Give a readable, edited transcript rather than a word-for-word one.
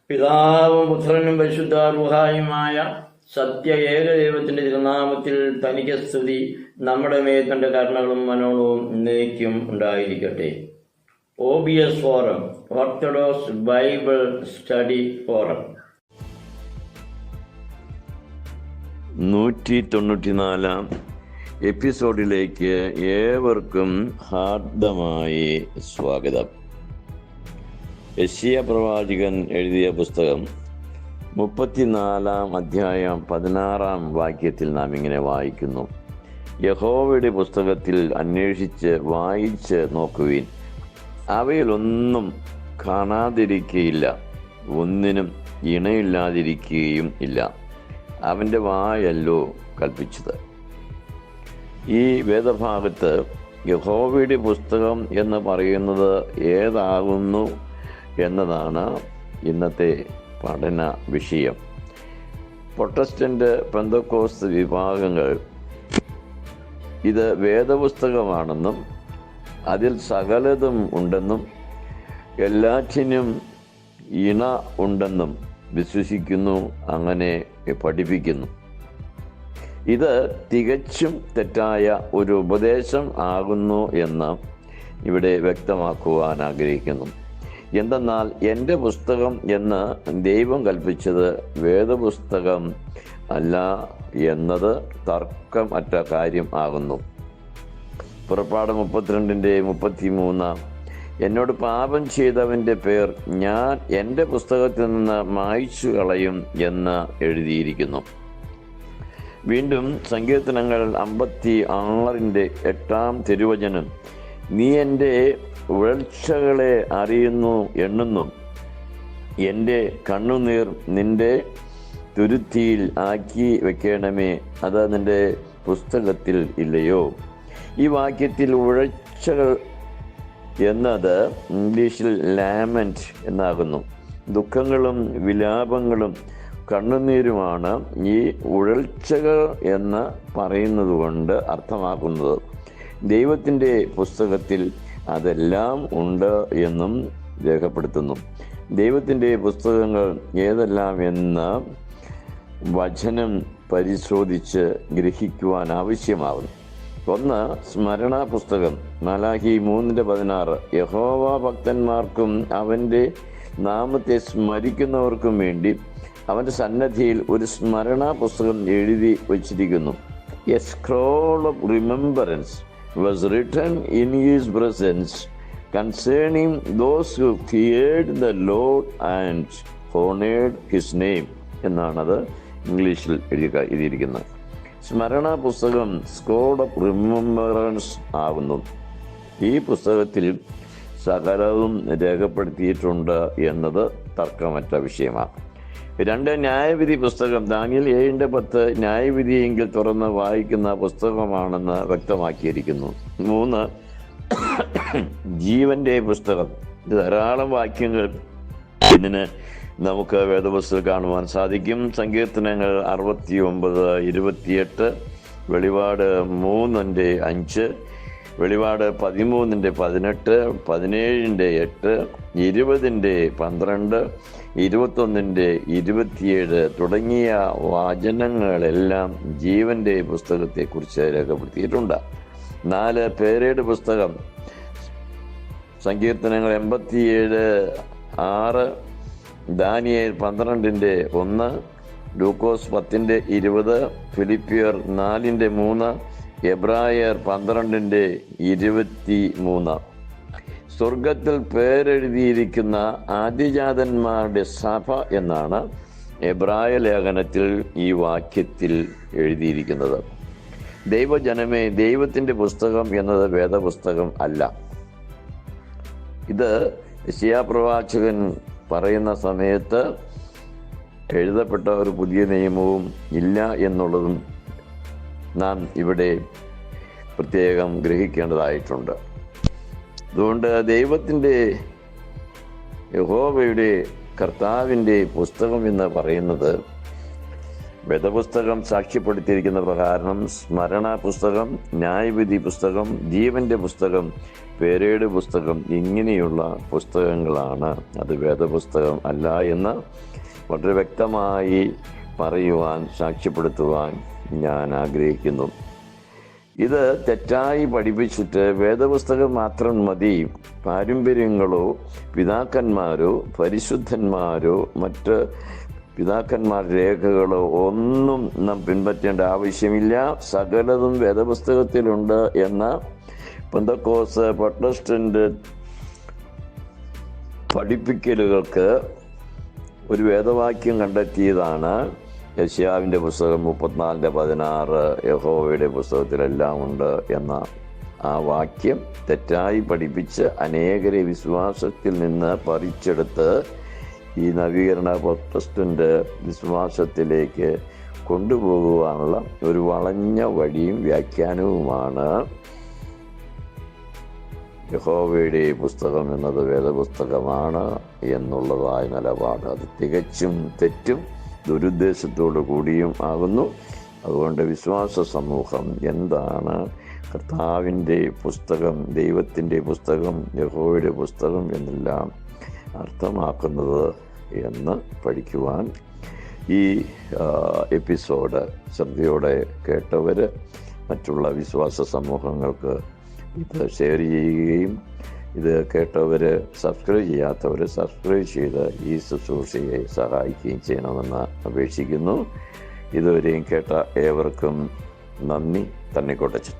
പിതാവും പുത്രനും പരിശുദ്ധ റൂഹായുമായ സത്യ ഏകദൈവത്തിന്റെ തിരുനാമത്തിൽ തനിക്ക് സ്തുതി. നമ്മുടെ മേൽ തന്റെ കരുണകളും മനോണവും എന്നേക്കും ഉണ്ടായിരിക്കട്ടെ. OBS forum, orthodox Bible study forum. 194 എപ്പിസോഡിലേക്ക് ഏവർക്കും ഹാർദമായി സ്വാഗതം. യെശയ്യാ പ്രവാചകൻ എഴുതിയ പുസ്തകം 34 അധ്യായം 16 വാക്യത്തിൽ നാം ഇങ്ങനെ വായിക്കുന്നു: യഹോവയുടെ പുസ്തകത്തിൽ അന്വേഷിച്ച് വായിച്ച് നോക്കുവിൻ, അവയിലൊന്നും കാണാതിരിക്കുകയില്ല, ഒന്നിനും ഇണയില്ലാതിരിക്കുകയും ഇല്ല. അവൻ്റെ വായല്ലോ കൽപ്പിച്ചത്. ഈ വേദഭാഗത്ത് യഹോവയുടെ പുസ്തകം എന്ന് പറയുന്നത് ഏതാകുന്നു എന്നതാണ് ഇന്നത്തെ പഠന വിഷയം. പ്രൊട്ടസ്റ്റന്റ് പെന്തക്കോസ്ത് വിഭാഗങ്ങൾ ഇത് വേദപുസ്തകമാണെന്നും അതിൽ സകലതും ഉണ്ടെന്നും എല്ലാറ്റിനും ഇണ ഉണ്ടെന്നും വിശ്വസിക്കുന്നു, അങ്ങനെ പഠിപ്പിക്കുന്നു. ഇത് തികച്ചും തെറ്റായ ഒരു ഉപദേശം ആകുന്നു എന്ന് ഇവിടെ വ്യക്തമാക്കുവാൻ ആഗ്രഹിക്കുന്നു. എന്തെന്നാൽ എൻ്റെ പുസ്തകം എന്ന് ദൈവം കൽപ്പിച്ചത് വേദപുസ്തകം അല്ല എന്നത് തർക്കമറ്റ കാര്യം ആകുന്നു. പുറപ്പാട് 32:33 എന്നോട് പാപം ചെയ്തവൻ്റെ പേർ ഞാൻ എൻ്റെ പുസ്തകത്തിൽ നിന്ന് മായ്ച്ചു കളയും എന്ന് എഴുതിയിരിക്കുന്നു. വീണ്ടും സങ്കീർത്തനങ്ങൾ 56:8 തിരുവചനം: നീ എൻ്റെ ഉഴൽച്ചകളെ അറിയുന്നു, എണ്ണുന്നു, എൻ്റെ കണ്ണുനീർ നിൻ്റെ തുരുത്തിയിൽ ആക്കി വെക്കണമേ, അത് നിൻ്റെ പുസ്തകത്തിൽ ഇല്ലയോ? ഈ വാക്യത്തിൽ ഉഴൽച്ചകൾ എന്നത് ഇംഗ്ലീഷിൽ ലാമൻറ്റ് എന്നാകുന്നു. ദുഃഖങ്ങളും വിലാപങ്ങളും കണ്ണുനീരുമാണ് ഈ ഉഴൽച്ചകൾ എന്ന് പറയുന്നത് കൊണ്ട് അർത്ഥമാക്കുന്നത്. ദൈവത്തിൻ്റെ പുസ്തകത്തിൽ അതെല്ലാം ഉണ്ട് എന്നും രേഖപ്പെടുത്തുന്നു. ദൈവത്തിൻ്റെ പുസ്തകങ്ങൾ ഏതെല്ലാം എന്ന വചനം പരിശോധിച്ച് ഗ്രഹിക്കുവാൻ ആവശ്യമാകുന്നു. 1. സ്മരണ പുസ്തകം, മലാഖി 3:16 യഹോവ ഭക്തന്മാർക്കും അവൻ്റെ നാമത്തെ സ്മരിക്കുന്നവർക്കും വേണ്ടി അവൻ്റെ സന്നദ്ധിയിൽ ഒരു സ്മരണ പുസ്തകം എഴുതി വച്ചിരിക്കുന്നു. A scroll of remembrance was written in his presence concerning those who feared the Lord and honored his name എന്നാണത് ഇംഗ്ലീഷിൽ എഴുതിയിരിക്കുന്നത്. സ്മരണ പുസ്തകം സ്ക്രോൾ ഓഫ് റിമെമ്പറൻസ് ആകുന്നു. ഈ പുസ്തകത്തിൽ സകലവും രേഖപ്പെടുത്തിയിട്ടുണ്ട് എന്നത് തർക്കമറ്റ വിഷയമാണ്. 2. ന്യായവിധി പുസ്തകം, ദാനിയേൽ 7:10 ന്യായവിധിയെങ്കിൽ തുറന്ന് വായിക്കുന്ന പുസ്തകമാണെന്ന് വ്യക്തമാക്കിയിരിക്കുന്നു. 3. ജീവന്റെ പുസ്തകം. ഇത് ധാരാളം വാക്യങ്ങൾ ഇതിന് നമുക്ക് വേദപുസ്തകം കാണുവാൻ സാധിക്കും. സങ്കീർത്തനങ്ങൾ 69:28, വെളിപാട് 3:5, വെളിപാട് 13:18, 17:8, 20:12, 21:27 തുടങ്ങിയ വചനങ്ങളെല്ലാം ജീവന്റെ പുസ്തകത്തെക്കുറിച്ച് രേഖപ്പെടുത്തിയിട്ടുണ്ട്. 4. പേരേഡ് പുസ്തകം, സങ്കീർത്തനങ്ങൾ 87:6, ദാനിയേൽ 12:1, ലൂക്കോസ് 10:20, ഫിലിപ്പിയർ 4:3, എബ്രായർ 12:23. സ്വർഗത്തിൽ പേരെഴുതിയിരിക്കുന്ന ആദിജാതന്മാരുടെ സഭ എന്നാണ് എബ്രായ ലേഖനത്തിൽ ഈ വാക്യത്തിൽ എഴുതിയിരിക്കുന്നത്. ദൈവജനമേ, ദൈവത്തിൻ്റെ പുസ്തകം എന്നത് വേദപുസ്തകം അല്ല. ഇത് യെശയ്യാ പ്രവാചകൻ പറയുന്ന സമയത്ത് എഴുതപ്പെട്ട ഒരു പുതിയ നിയമവും ഇല്ല എന്നുള്ളതും നാം ഇവിടെ പ്രത്യേകം ഗ്രഹിക്കേണ്ടതായിട്ടുണ്ട്. അതുകൊണ്ട് ദൈവത്തിൻ്റെ, യഹോവയുടെ, കർത്താവിൻ്റെ പുസ്തകം എന്ന് പറയുന്നത് വേദപുസ്തകം സാക്ഷ്യപ്പെടുത്തിയിരിക്കുന്ന പ്രകാരം സ്മരണ പുസ്തകം, ന്യായവിധി പുസ്തകം, ജീവന്റെ പുസ്തകം, പേരേട് പുസ്തകം ഇങ്ങനെയുള്ള പുസ്തകങ്ങളാണ്. അത് വേദപുസ്തകം അല്ല എന്ന് വളരെ വ്യക്തമായി പറയുവാൻ, സാക്ഷ്യപ്പെടുത്തുവാൻ ഞാൻ ആഗ്രഹിക്കുന്നു. ഇത് തെറ്റായി പഠിപ്പിച്ചിട്ട് വേദപുസ്തകം മാത്രം മതി, പാരമ്പര്യങ്ങളോ പിതാക്കന്മാരോ പരിശുദ്ധന്മാരോ മറ്റ് പിതാക്കന്മാരുടെ രേഖകളോ ഒന്നും നാം പിൻപറ്റേണ്ട ആവശ്യമില്ല, സകലതും വേദപുസ്തകത്തിലുണ്ട് എന്ന പെന്തക്കോസ്ത് പ്രൊട്ടസ്റ്റന്റ് പഠിപ്പിക്കലുകൾക്ക് ഒരു വേദവാക്യം കണ്ടെത്തിയതാണ്. യെശയ്യാവിൻ്റെ പുസ്തകം 34:16 യഹോവയുടെ പുസ്തകത്തിലെല്ലാം ഉണ്ട് എന്ന ആ വാക്യം തെറ്റായി പഠിപ്പിച്ച് അനേകരെ വിശ്വാസത്തിൽ നിന്ന് പറിച്ചെടുത്ത് ഈ നവീകരണ പ്രൊട്ടസ്റ്റന്റ് വിശ്വാസത്തിലേക്ക് കൊണ്ടുപോകുവാനുള്ള ഒരു വളഞ്ഞ വഴിയും വ്യാഖ്യാനവുമാണ് യഹോവയുടെ പുസ്തകം എന്നത് വേദപുസ്തകമാണ് എന്നുള്ളതായ നിലപാട്. അത് തികച്ചും തെറ്റും ദുരുദ്ദേശത്തോടു കൂടിയും ആകുന്നു. അതുകൊണ്ട് വിശ്വാസ സമൂഹം എന്താണ് കർത്താവിൻ്റെ പുസ്തകം, ദൈവത്തിൻ്റെ പുസ്തകം, യഹോവയുടെ പുസ്തകം എന്നെല്ലാം അർത്ഥമാക്കുന്നത് എന്ന് പഠിക്കുവാൻ ഈ എപ്പിസോഡ് ശ്രദ്ധയോടെ കേട്ടവർ മറ്റുള്ള വിശ്വാസ സമൂഹങ്ങൾക്ക് ഇത് ഷെയർ ചെയ്യുകയും ഇത് കേട്ടവർ സബ്സ്ക്രൈബ് ചെയ്യാത്തവർ സബ്സ്ക്രൈബ് ചെയ്ത് ഈ ശുശ്രൂഷയെ സഹായിക്കുകയും ചെയ്യണമെന്ന് അപേക്ഷിക്കുന്നു. ഇതുവരെയും കേട്ട ഏവർക്കും നന്ദി. തന്നിക്കോട്ടച്ചൻ.